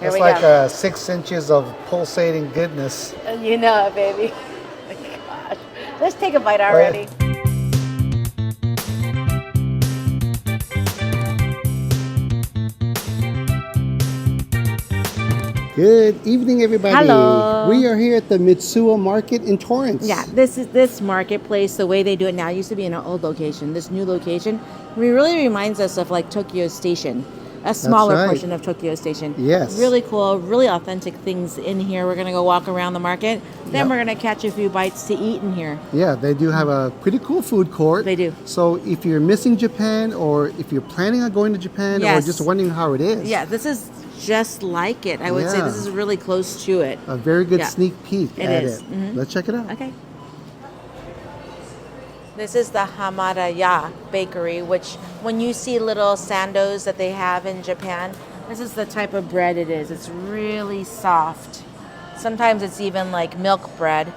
Here It's we like go. 6 inches of pulsating goodness. You know it, baby. Oh my gosh. Let's take a bite already. Good evening, everybody. Hello. We are here at the Mitsuwa Market in Torrance. Yeah, this marketplace, the way they do it now, used to be in an old location. This new location really reminds us of like Tokyo Station, a smaller right. portion of Tokyo Station. Yes. Really cool, really authentic things in here. We're gonna go walk around the market. Then Yep. we're gonna catch a few bites to eat in here. Yeah, they do have a pretty cool food court. They do. So if you're missing Japan, or if you're planning on going to Japan, or Yes. just wondering how it is, Yeah, this is just like it. I would say Yeah. this is really close to it. a very good Yeah. sneak peek It at is. it. Mhm. Let's check it out. Okay. This is the Hamadaya bakery, which when you see little sandos that they have in Japan, this is the type of bread it is. It's really soft. Sometimes it's even like milk bread.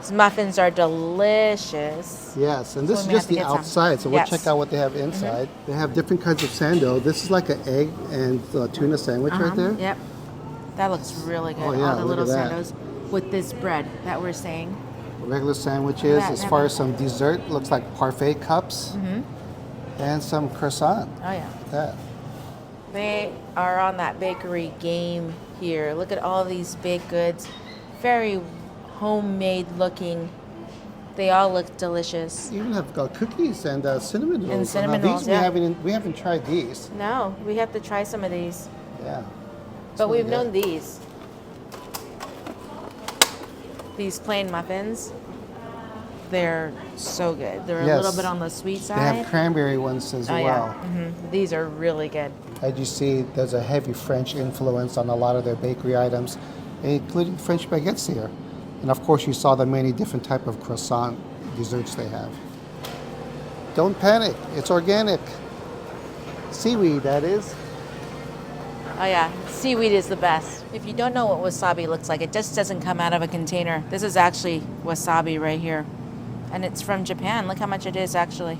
These muffins are delicious. Yes, and this So is we have just to the get some. outside, so we'll Yes. check out what they have inside. They have different kinds of sando. This is like an egg and tuna sandwich right there. Yep. That looks really good. Oh, yeah, All the look little at that. sandos with this bread that we're saying. Regular sandwiches. That As never- far as some dessert, looks like parfait cups and some croissant. Oh yeah. That. They are on that bakery game here. Look at all these baked goods. Very homemade looking. They all look delicious. You even have cookies and cinnamon rolls. And cinnamon now, rolls, these yeah. we haven't tried these. No, we have to try some of these. Yeah. But really we've known these. These plain muffins. They're so good. They're a Yes. little bit on the sweet They have side. cranberry ones as Oh well. yeah. These are really good. As you see, there's a heavy French influence on a lot of their bakery items, including French baguettes here. And of course, you saw the many different type of croissant desserts they have. Don't panic, it's organic. Seaweed, that is. Oh yeah, seaweed is the best. If you don't know what wasabi looks like, it just doesn't come out of a container. This is actually wasabi right here. And it's from Japan. Look how much it is actually.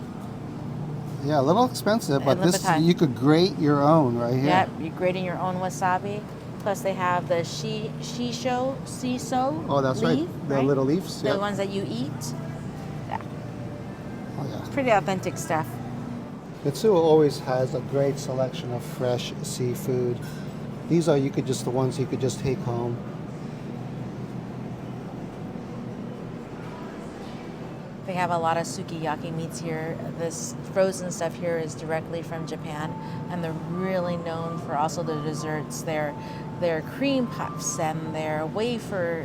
Yeah, a little expensive, but And look this at that. you could grate your own right here. Yep, you're grating your own wasabi. Plus they have the shiso Oh, that's leaf, right. The little leaves. The Yep. ones that you eat. Yeah, Oh, yeah. pretty authentic stuff. Mitsuwa always has a great selection of fresh seafood. These are the ones you could just take home. They have a lot of sukiyaki meats here. This frozen stuff here is directly from Japan, and they're really known for also the desserts. Their cream puffs and their wafer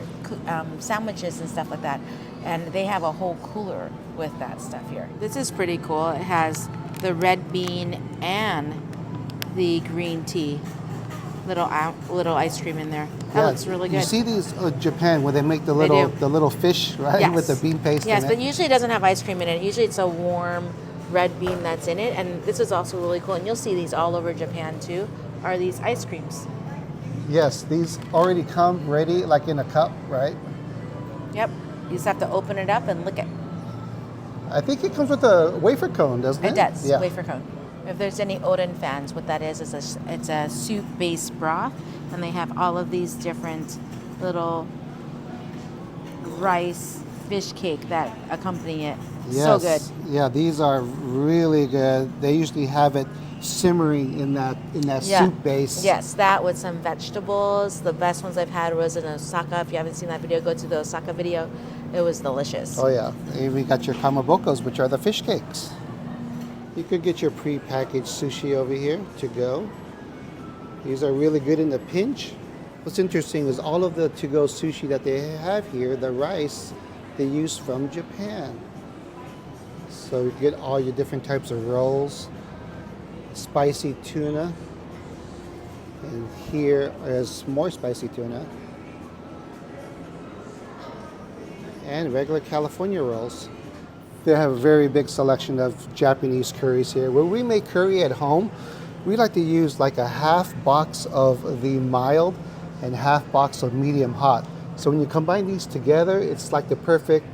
sandwiches and stuff like that. And they have a whole cooler with that stuff here. This is pretty cool. It has the red bean and the green tea. Little ice cream in there. That Yeah, looks really good. You see these Japan where they make do. the little fish, right, Yes. with the bean paste Yes, in but it. usually it doesn't have ice cream in it. Usually it's a warm red bean that's in it. And this is also really cool. And you'll see these all over Japan too, are these ice creams. Yes, these already come ready, like in a cup, right? Yep. You just have to open it up and lick it. I think it comes with a wafer cone, doesn't it? It does. Yeah. Wafer cone. If there's any Oden fans, what that is it's a soup-based broth, and they have all of these different little rice fish cake that accompany it. So good. Yeah, these are really good. They usually have it simmering in that soup base. Yes, that with some vegetables. The best ones I've had was in Osaka. If you haven't seen that video, go to the Osaka video. It was delicious. Oh yeah. And we got your kamabokos, which are the fish cakes. You could get your pre-packaged sushi over here to go. These are really good in the pinch. What's interesting is all of the to-go sushi that they have here, the rice, they use from Japan. So you get all your different types of rolls, spicy tuna, and here is more spicy tuna, and regular California rolls. They have a very big selection of Japanese curries here. When we make curry at home, we like to use like a half box of the mild and half box of medium hot. So when you combine these together, it's like the perfect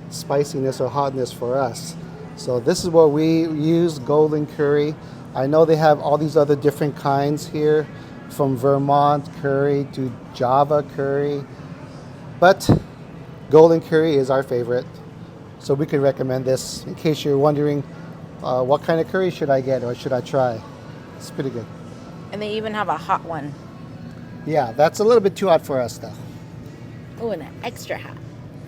spiciness or hotness for us. So this is what we use, golden curry. I know they have all these other different kinds here, from Vermont curry to Java curry. But golden curry is our favorite. So we could recommend this in case you're wondering what kind of curry should I get or should I try. It's pretty good. And they even have a hot one. Yeah, that's a little bit too hot for us though. Oh, and an extra hot.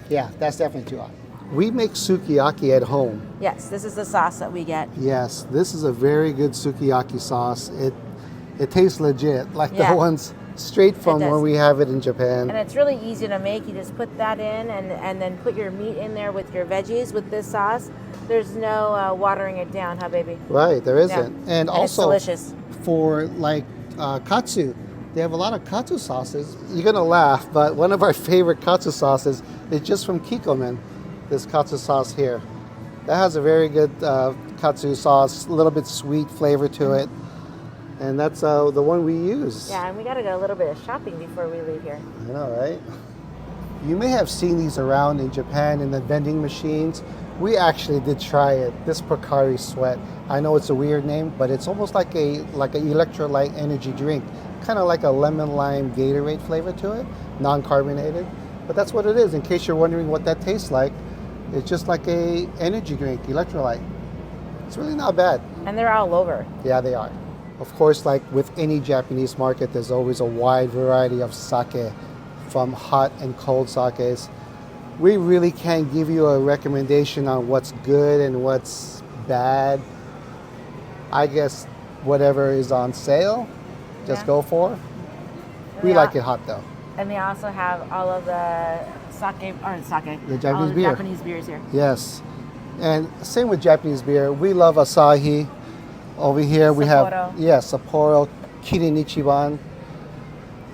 Yeah, that's definitely too hot. We make sukiyaki at home. Yes, this is the sauce that we get. Yes, this is a very good sukiyaki sauce. It tastes legit, like Yeah. the ones straight from does. when we have it in Japan. And it's really easy to make. You just put that in and then put your meat in there with your veggies with this sauce. There's no watering it down, huh, baby? Right, there isn't. Yeah. And it's also delicious. for like katsu, they have a lot of katsu sauces. You're gonna laugh, but one of our favorite katsu sauces is just from Kikkoman. This katsu sauce here, that has a very good katsu sauce, a little bit sweet flavor to it, and that's the one we use. Yeah, and we got to do a little bit of shopping before we leave here. I know, right? You may have seen these around in Japan in the vending machines. We actually did try it. This Pocari Sweat. I know it's a weird name, but it's almost like an electrolyte energy drink, kind of like a lemon lime Gatorade flavor to it, non-carbonated. But that's what it is. In case you're wondering what that tastes like, it's just like a energy drink, electrolyte. It's really not bad. And they're all over. Yeah, they are. Of course, like with any Japanese market, there's always a wide variety of sake, from hot and cold sakes. We really can't give you a recommendation on what's good and what's bad. I guess whatever is on sale, just Yeah. go for. We Yeah. like it hot though. And they also have all of the The Japanese all the beer. Japanese beers here. Yes. And same with Japanese beer. We love Asahi. Over here we Sapporo. have, Sapporo, Kirin Ichiban.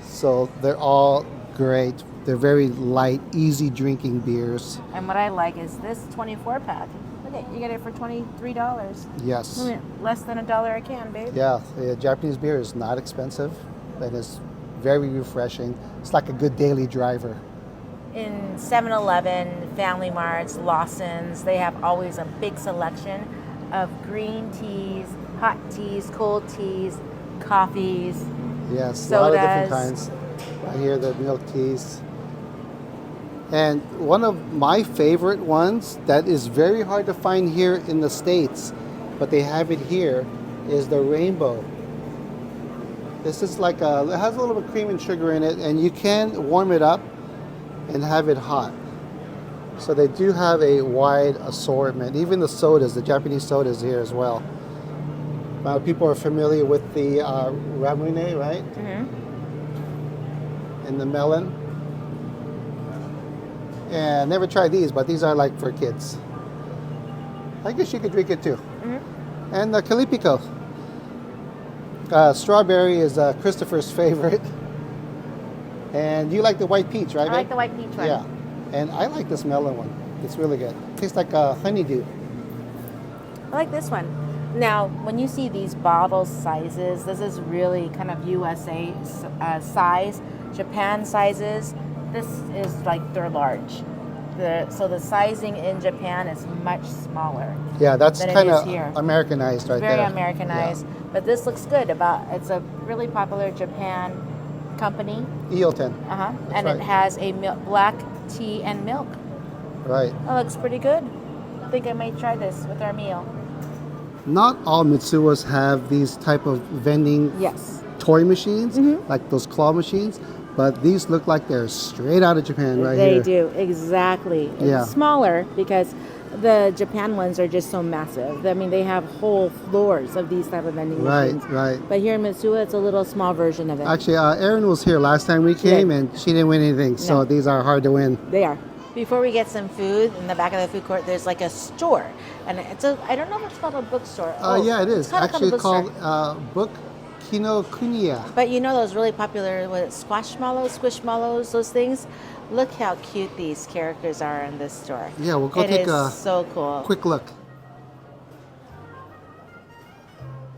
So they're all great. They're very light, easy drinking beers. And what I like is this 24 pack. Look at you get it for $23. Yes. Less than $1 a can, babe. Yeah, the Japanese beer is not expensive and it's very refreshing. It's like a good daily driver. In 7-Eleven, Family Marts, Lawson's, they have always a big selection of green teas, hot teas, cold teas, coffees. Yes, a lot of different Sodas. kinds. I hear the milk teas. And one of my favorite ones that is very hard to find here in the States, but they have it here, is the rainbow. This is like it has a little bit of cream and sugar in it, and you can warm it up and have it hot. So they do have a wide assortment. Even the sodas, the Japanese sodas here as well. People are familiar with the ramune, right? Mm-hmm. And the melon. And never tried these, but these are like for kids. I guess you could drink it too. Mm-hmm. And the Calipico. Strawberry is Christopher's favorite. And you like the white peach, right? I like the white peach one. Yeah. And I like this melon one. It's really good. Tastes like a honeydew. I like this one. Now, when you see these bottle sizes, this is really kind of USA size. Japan sizes, this is like they're large. So the sizing in Japan is much smaller. Yeah, that's than it kind is of here. Americanized right Very there. Americanized, but this looks good. It's a really popular Japan company. Eoten. And right. it has a black tea and milk. Right. That looks pretty good. I think I might try this with our meal. Not all Mitsuwas have these type of vending Yes. toy machines, Mhm. like those claw machines, but these look like they're straight out of Japan right They here. do, exactly. Yeah. It's smaller because the Japan ones are just so massive. I mean, they have whole floors of these type of vending Right, machines. right. But here in Mitsuwa, it's a little small version of it. Actually, Erin was here last time we came, did. and she didn't win anything, so No. these are hard to win. They are. Before we get some food, in the back of the food court, there's like a store. And I don't know if it's called a bookstore. Yeah, it is. It's kinda Actually bookstore. called Book Kinokuniya. But you know those really popular squishmallows, those things? Look how cute these characters are in this store. Yeah, we'll go It take is a so cool. quick look.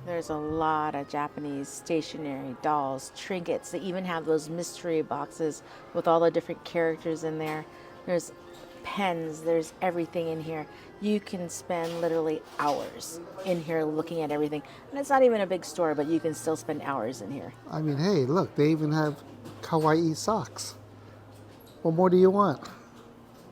There's a lot of Japanese stationery, dolls, trinkets. They even have those mystery boxes with all the different characters in there. There's pens, there's everything in here. You can spend literally hours in here looking at everything. And it's not even a big store, but you can still spend hours in here. I mean, hey, look, they even have kawaii socks. What more do you want?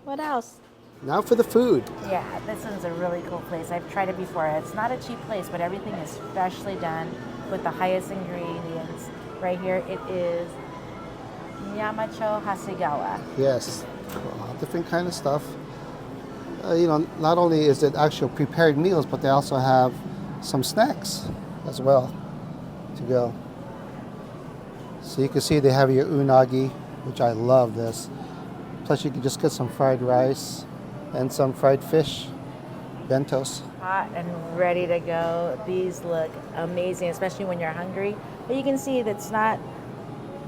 What else? Now for the food. Yeah, this one's a really cool place. I've tried it before. It's not a cheap place, but everything is freshly done with the highest ingredients. Right here, it is Yamacho Hasegawa. Yes, different kind of stuff. Not only is it actual prepared meals, but they also have some snacks as well to go. So you can see they have your unagi, which I love this. Plus you can just get some fried rice and some fried fish, bentos. Hot and ready to go. These look amazing, especially when you're hungry. But you can see that's not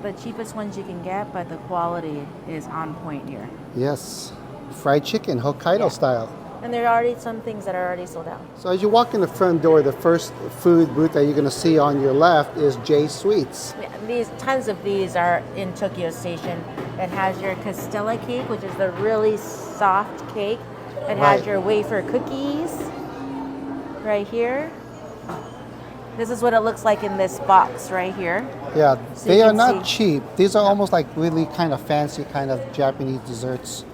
the cheapest ones you can get, but the quality is on point here. Yes, fried chicken, Hokkaido style. And there are already some things that are already sold out. So as you walk in the front door, the first food booth that you're going to see on your left is J Sweets. Yeah, tons of these are in Tokyo Station. It has your Castella cake, which is the really soft cake. It has your wafer cookies right here. This is what it looks like in this box right here. Yeah, So they you are can not see- cheap. These are almost like really kind of fancy kind of Japanese desserts.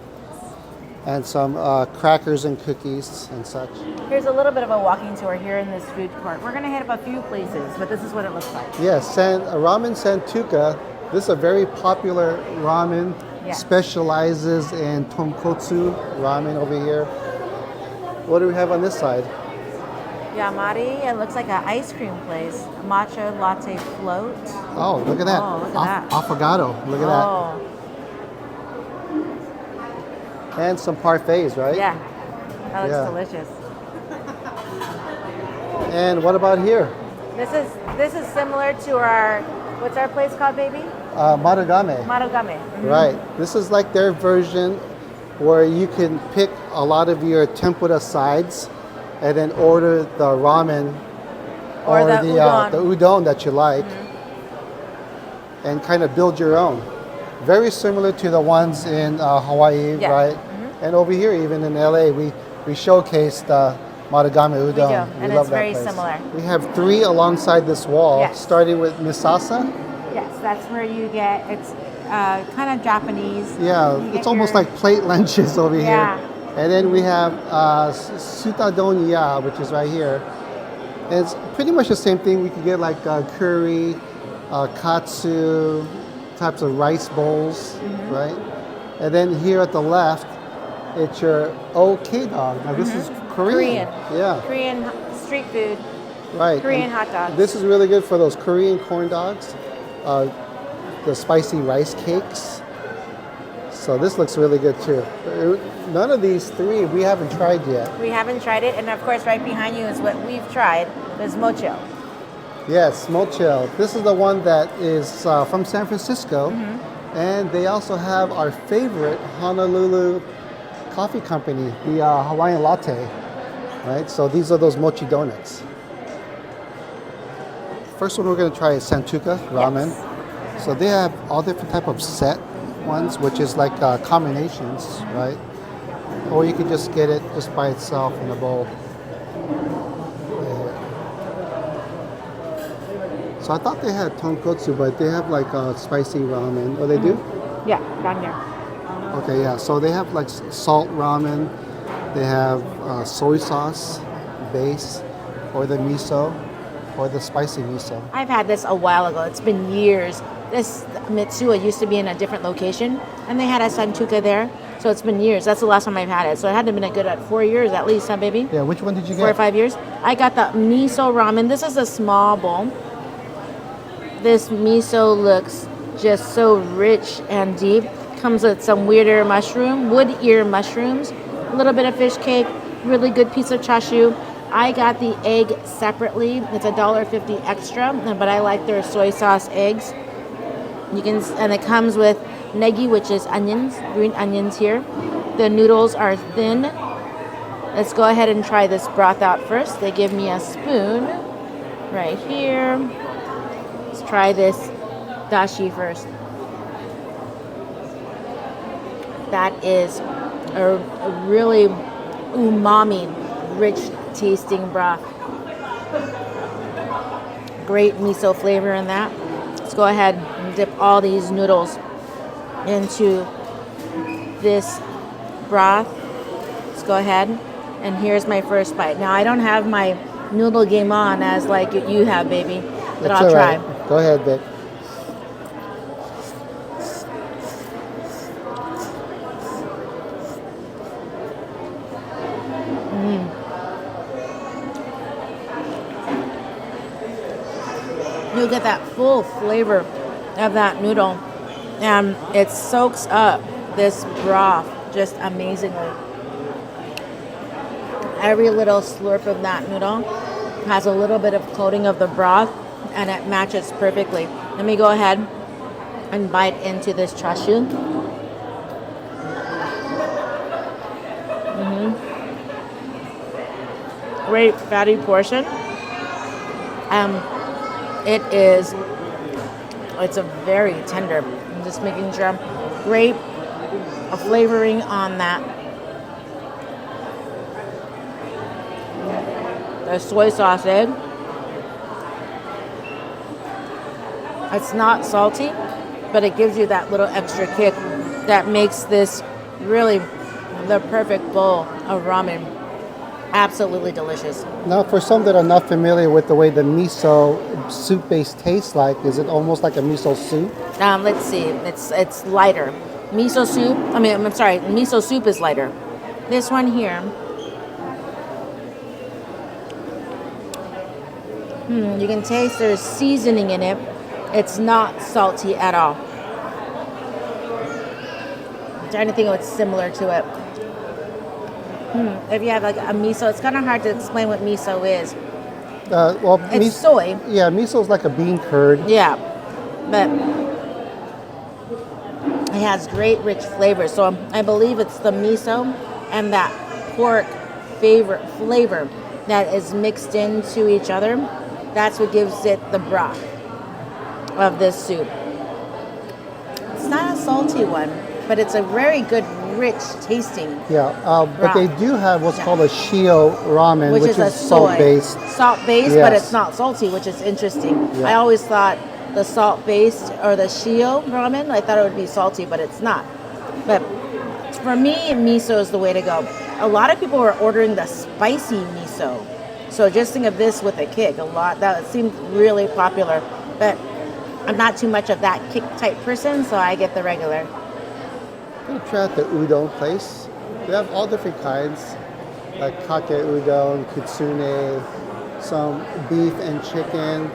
And some crackers and cookies and such. Here's a little bit of a walking tour here in this food court. We're going to hit up a few places, but this is what it looks like. Yes, Ramen Santuka. This is a very popular ramen. Yeah. Specializes in tonkotsu ramen over here. What do we have on this side? Yamari, it looks like an ice cream place. Matcha latte float. Oh, look at that. Oh, look at that. Affogato. Look at that. Oh, And some parfaits, right? yeah. That looks Yeah. delicious. And what about here? This is similar to our, what's our place called, baby? Marugame. Marugame. Right. This is like their version where you can pick a lot of your tempura sides and then order the ramen Or the udon. the udon that you like and kind of build your own. Very similar to the ones in Hawaii, Yeah. right? And over here, even in LA, we showcased Marugame udon. We do, and love it's that very place. similar. We have 3 alongside this wall, Yes. starting with misasa. Yes, that's where you get, it's kind of Japanese. Yeah, You it's get almost your- like plate lunches over Yeah. here. And then we have sutadon ya, which is right here. And it's pretty much the same thing. We could get like curry, katsu, types of rice bowls, right? And then here at the left, it's your OK dog. Now this is Korean. Yeah, Korean street food. right. Korean And hot dogs. This is really good for those Korean corn dogs, the spicy rice cakes. So this looks really good too. None of these 3 we haven't tried yet. We haven't tried it, and of course, right behind you is what we've tried. Is mocho. Yes, mochel. This is the one that is from San Francisco. And they also have our favorite Honolulu coffee company, the Hawaiian latte. Right? So these are those mochi donuts. First one we're going to try is Santuka ramen. Yes. So they have all different type of set ones, which is like combinations, right? Or you could just get it just by itself in a bowl. So I thought they had tonkotsu, but they have like spicy ramen. Oh, they do? Yeah, down here. Okay, yeah. So they have like salt ramen. They have soy sauce base, or the miso, or the spicy miso. I've had this a while ago. It's been years. This Mitsuwa used to be in a different location, and they had a Santuka there. So it's been years. That's the last time I've had it. So it had to have been a good 4 years at least, huh, baby? Yeah, which one did you 4 or get? 5 years. I got the miso ramen. This is a small bowl. This miso looks just so rich and deep. Comes with some wood ear mushrooms, a little bit of fish cake, really good piece of chashu. I got the egg separately. It's $1.50 extra, but I like their soy sauce eggs. And it comes with negi, which is onions, green onions here. The noodles are thin. Let's go ahead and try this broth out first. They give me a spoon right here. Let's try this dashi first. That is a really umami, rich tasting broth. Great miso flavor in that. Let's go ahead and dip all these noodles into this broth. Let's go ahead, and here's my first bite. Now I don't have my noodle game on as like you have, baby, but That's I'll all try. right. Go ahead, babe. You'll get that full flavor of that noodle, and it soaks up this broth just amazingly. Every little slurp of that noodle has a little bit of coating of the broth, and it matches perfectly. Let me go ahead and bite into this chashu. Great fatty portion. It's a very tender. I'm just making sure. Great flavoring on that. The soy sauce egg. It's not salty, but it gives you that little extra kick that makes this really the perfect bowl of ramen. Absolutely delicious. Now, for some that are not familiar with the way the miso soup base tastes like, is it almost like a miso soup? Let's see. It's lighter. Miso soup. I'm sorry. Miso soup is lighter. This one here. You can taste there's seasoning in it. It's not salty at all. I'm trying to think of what's similar to it. If you have like a miso, it's kind of hard to explain what miso is. It's soy. Yeah, miso is like a bean curd. Yeah, but it has great rich flavor. So I believe it's the miso and that pork flavor that is mixed into each other. That's what gives it the broth of this soup. It's not a salty one, but it's a very good, rich tasting. Yeah, but they do have what's called a shio ramen, which is salt-based. Salt-based, Yes. but it's not salty, which is interesting. Yeah. I always thought the salt-based or the shio ramen, I thought it would be salty, but it's not. But for me, miso is the way to go. A lot of people are ordering the spicy miso. So just think of this with a kick. That seemed really popular. But I'm not too much of that kick type person, so I get the regular. I'm going to try out the udon place. They have all different kinds, like kake udon, kitsune, some beef and chicken,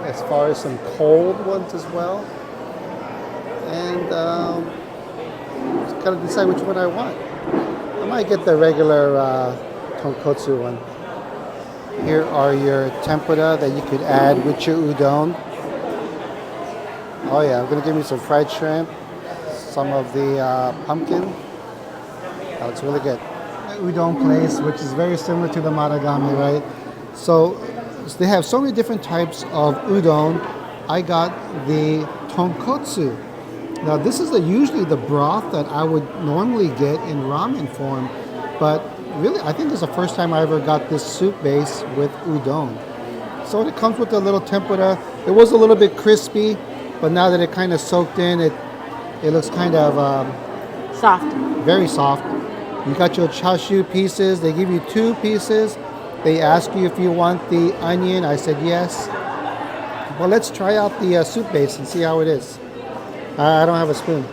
as far as some cold ones as well. And just kind of decide which one I want. I might get the regular tonkotsu one. Here are your tempura that you could add with your udon. Oh yeah, I'm going to give me some fried shrimp, some of the pumpkin. That looks really good. Udon place, which is very similar to the maragami, right? So they have so many different types of udon. I got the tonkotsu. Now this is usually the broth that I would normally get in ramen form, but really I think this is the first time I ever got this soup base with udon. So it comes with a little tempura. It was a little bit crispy, but now that it kind of soaked in, it looks kind of Soft. very soft. You got your chashu pieces. They give you 2 pieces. They ask you if you want the onion. I said yes. Well, let's try out the soup base and see how it is. I don't have a spoon.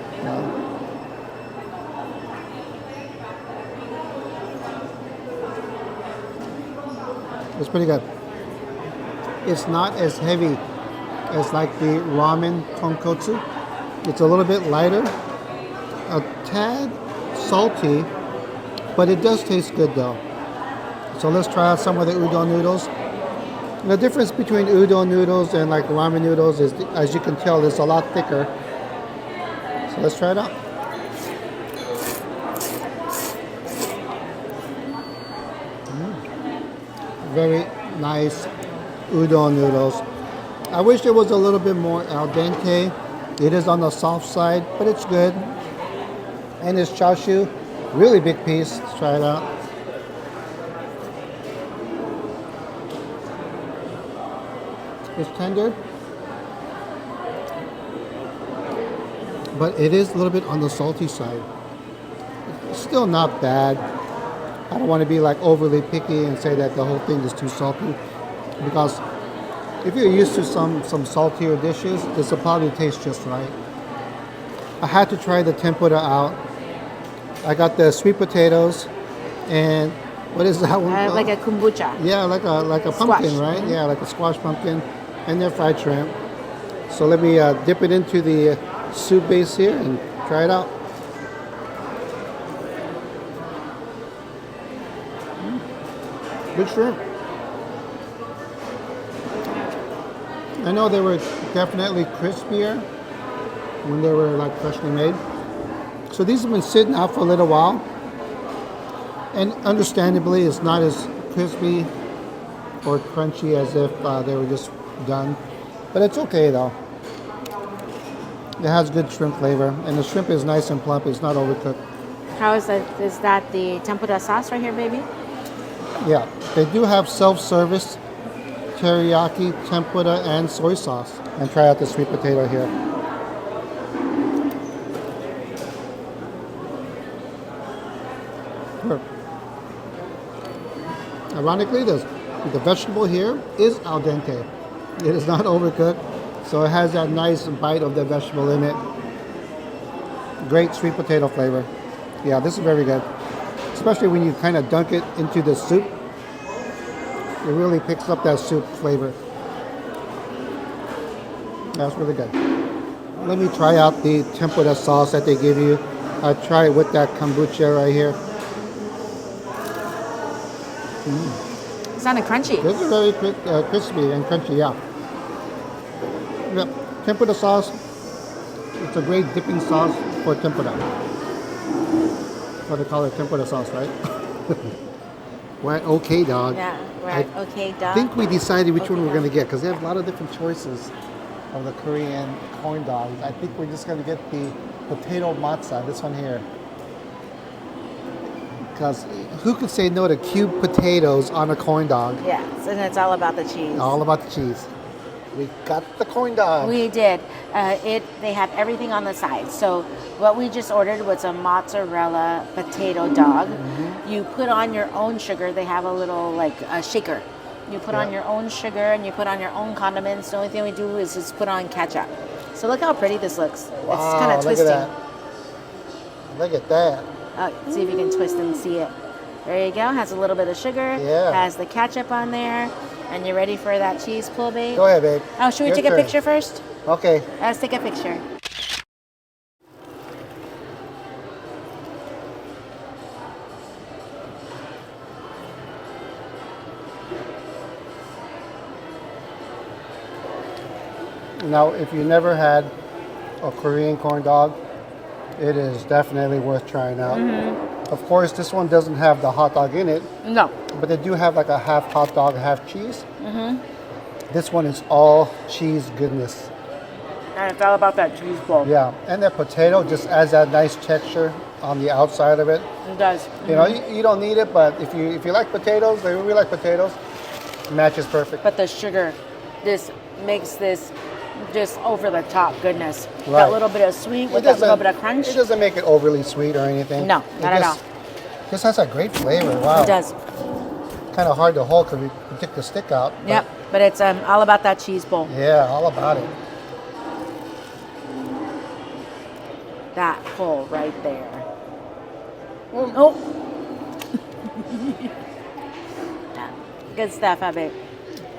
It's pretty good. It's not as heavy as like the ramen tonkotsu. It's a little bit lighter, a tad salty, but it does taste good though. So let's try out some of the udon noodles. The difference between udon noodles and like ramen noodles is, as you can tell, it's a lot thicker. So let's try it out. Very nice udon noodles. I wish it was a little bit more al dente. It is on the soft side, but it's good. And it's chashu. Really big piece. Let's try it out. It's tender, but it is a little bit on the salty side. It's still not bad. I don't want to be like overly picky and say that the whole thing is too salty, because if you're used to some saltier dishes, this will probably taste just right. I had to try the tempura out. I got the sweet potatoes and what is that one called? Like a kombucha. Yeah, like a pumpkin, Squash. right? Yeah, like a squash pumpkin, and then fried shrimp. So let me dip it into the soup base here and try it out. Good shrimp. I know they were definitely crispier when they were like freshly made. So these have been sitting out for a little while, and understandably it's not as crispy or crunchy as if they were just done, but it's okay though. It has good shrimp flavor, and the shrimp is nice and plump. It's not overcooked. How is that? Is that the tempura sauce right here, baby? Yeah, they do have self-service teriyaki, tempura, and soy sauce. And try out the sweet potato here. Sure. Ironically, the vegetable here is al dente. It is not overcooked, so it has that nice bite of the vegetable in it. Great sweet potato flavor. Yeah, this is very good. Especially when you kind of dunk it into the soup. It really picks up that soup flavor. That's really good. Let me try out the tempura sauce that they give you. I'll try it with that kombucha right here. It's not crunchy. This is very crispy and crunchy, yeah. Yep. Tempura sauce. It's a great dipping sauce for tempura. What they call it, tempura sauce, right? We're at OK Dog. Yeah, we're at OK Dog. I think we decided which OK one we're Dog. going to get, because they have a lot of different choices of the Korean corn dogs. I think we're just going to get the potato matza, this one here. Because who could say no to cubed potatoes on a corn dog? Yes, and it's all about the cheese. All about the cheese. We got the corn dog. We did. They have everything on the side. So what we just ordered was a mozzarella potato dog. Mm-hmm. You put on your own sugar. They have a little like a shaker. You put on your own sugar and you put on your own condiments. The only thing we do is just put on ketchup. So look how pretty this looks. Wow, it's kind of twisting. Look at that. See if you can twist and see it. There you go. Has a little bit of sugar. Yeah. Has the ketchup on there. And you ready for that cheese pull, babe? Go ahead, babe. Oh, should we Your take turn. a picture first? Okay. Let's take a picture. Now, if you never had a Korean corn dog, it is definitely worth trying out. Mm-hmm. Of course, this one doesn't have the hot dog in it. No. But they do have like a half hot dog, half cheese. Mm-hmm. This one is all cheese goodness. And it's all about that cheese ball. Yeah, and the potato just adds that nice texture on the outside of it. It does. Mm-hmm. You know, you don't need it, but if you like potatoes, they really like potatoes, matches perfect. But the sugar, this makes this just over the top goodness. Right. That little bit of sweet with that little bit of crunch. It doesn't make it overly sweet or anything. No, not at all. This has a great flavor. Wow. It does. Kind of hard to hold because we took the stick out. Yep, but it's all about that cheese bowl. Yeah, all about it. That pull right there. Oh. Yeah. Good stuff, huh, babe?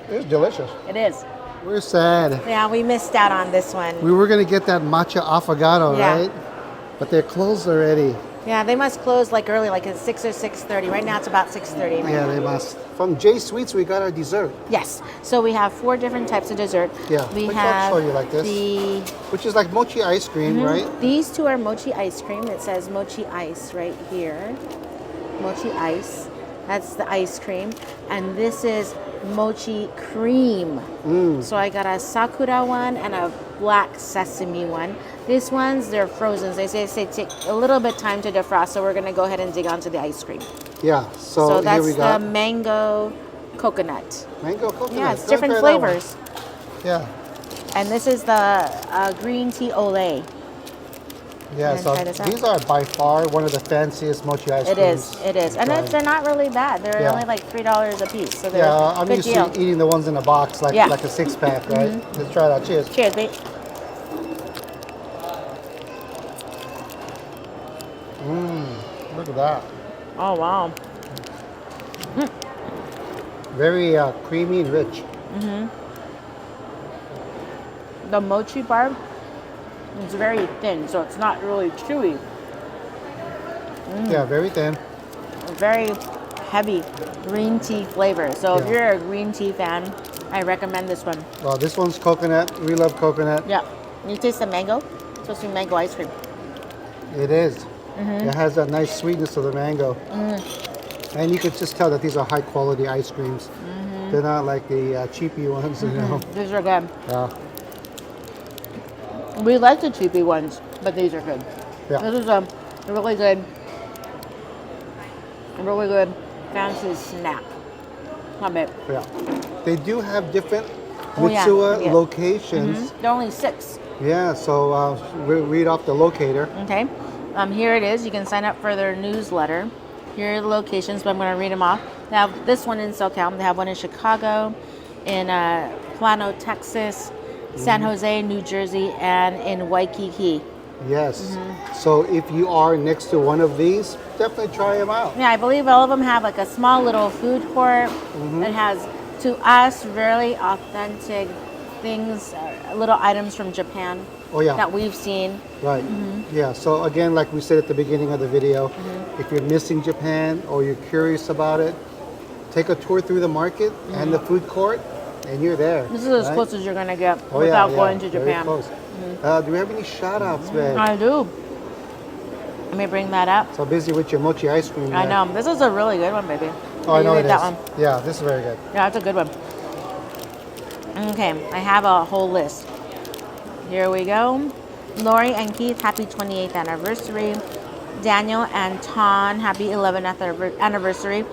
It's delicious. It is. We're sad. Yeah, we missed out on this one. We were going to get that matcha affogato, Yeah. right? But they're closed already. Yeah, they must close like early, like at 6 or 6:30. Right now it's about 6:30. Right? Yeah, they must. From J Sweets, we got our dessert. Yes. So we have 4 different types of dessert. Yeah, We I'll have show you like this. Which is like mochi ice cream, right? These 2 are mochi ice cream. It says mochi ice right here. Mochi ice. That's the ice cream. And this is mochi cream. So I got a sakura one and a black sesame one. These ones, they're frozen. They say take a little bit time to defrost, so we're gonna go ahead and dig onto the ice cream. Yeah, so So here that's we the got mango coconut. mango coconut. Yeah, it's Go different try that one. flavors. Yeah, And this is the green tea ole. yeah. And So try this out. these are by far one of the fanciest mochi ice It creams. is, it is. And Right. they're not really bad. They're Yeah. only like $3 a piece. So they're Yeah, I'm good used deal. to eating the ones in a box, like Yeah. like a 6-pack, right? Let's try it out. Cheers. Cheers, babe. Look at that. Oh, wow. Very creamy and rich. The mochi part is very thin, so it's not really chewy. Yeah, very thin. Very heavy green tea flavor. So if Yeah. you're a green tea fan, I recommend this one. Well, this one's coconut. We love coconut. Yeah. You taste the mango? It's supposed to be mango ice cream. It is. It has that nice sweetness of the mango. And you can just tell that these are high quality ice creams. They're not like the cheapy ones, you know. These are good. Yeah. We like the cheapy ones, but these are good. Yeah. This is a really good fancy snack. Love it. Yeah. They do have different Oh, yeah. Mitsuwa Yeah. locations. They're only 6. Yeah, so read off the locator. Okay. Here it is. You can sign up for their newsletter. Here are the locations, but I'm going to read them off. They have this one in SoCal. They have one in Chicago, in Plano, Texas, San Jose, New Jersey, and in Waikiki. Yes. So if you are next to one of these, definitely try them out. Yeah, I believe all of them have like a small little food court. It has, to us, really authentic things, little items from Japan Oh yeah. that we've seen. Right. Yeah. So again, like we said at the beginning of the video, if you're missing Japan or you're curious about it, take a tour through the market and the food court, and you're there. This is as right? close as you're going to get Oh, without yeah, going to very Japan. close. Do we have any shout outs, babe? I do. Let me bring that up. So busy with your mochi ice cream. I there. know. This is a really good one, baby. Oh, I You know eat it is. that one. Yeah, this is very good. Yeah, that's a good one. Okay, I have a whole list. Here we go. Lori and Keith, happy 28th anniversary. Daniel and Ton, happy 11th anniversary.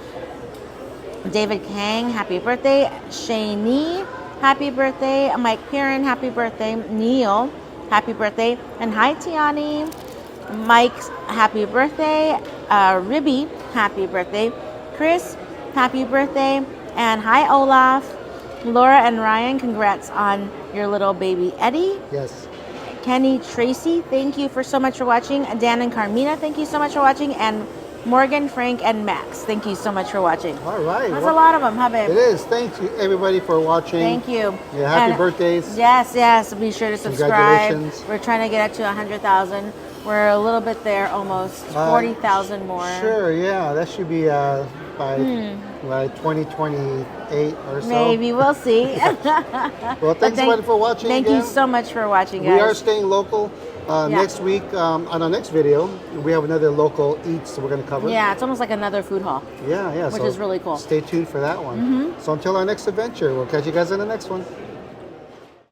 David Kang, happy birthday. Shani, happy birthday. Mike Perrin, happy birthday. Neil, happy birthday. And hi, Tiani. Mike's happy birthday. Ribby, happy birthday. Chris, happy birthday. And hi, Olaf. Laura and Ryan, congrats on your little baby Eddie. Yes. Kenny Tracy, thank you for so much for watching. Dan and Carmina, thank you so much for watching. And Morgan, Frank, and Max, thank you so much for watching. All right. That's well, a lot of them, huh, babe? It is. Thank you, everybody, for watching. Thank you. Yeah, happy And birthdays. Yes. Be sure to subscribe. Congratulations. We're trying to get up to 100,000. We're a little bit there, almost 40,000 more. Sure, yeah. That should be by 2028 or so. Maybe we'll see. Well, thanks everybody for watching. Thank again. you so much for watching, guys. We are staying local. Next week, on our next video, we have another local eats that we're going to cover. Yeah, it's almost like another food hall. Yeah. Which is really cool. Stay tuned for that one. So until our next adventure, we'll catch you guys in the next one.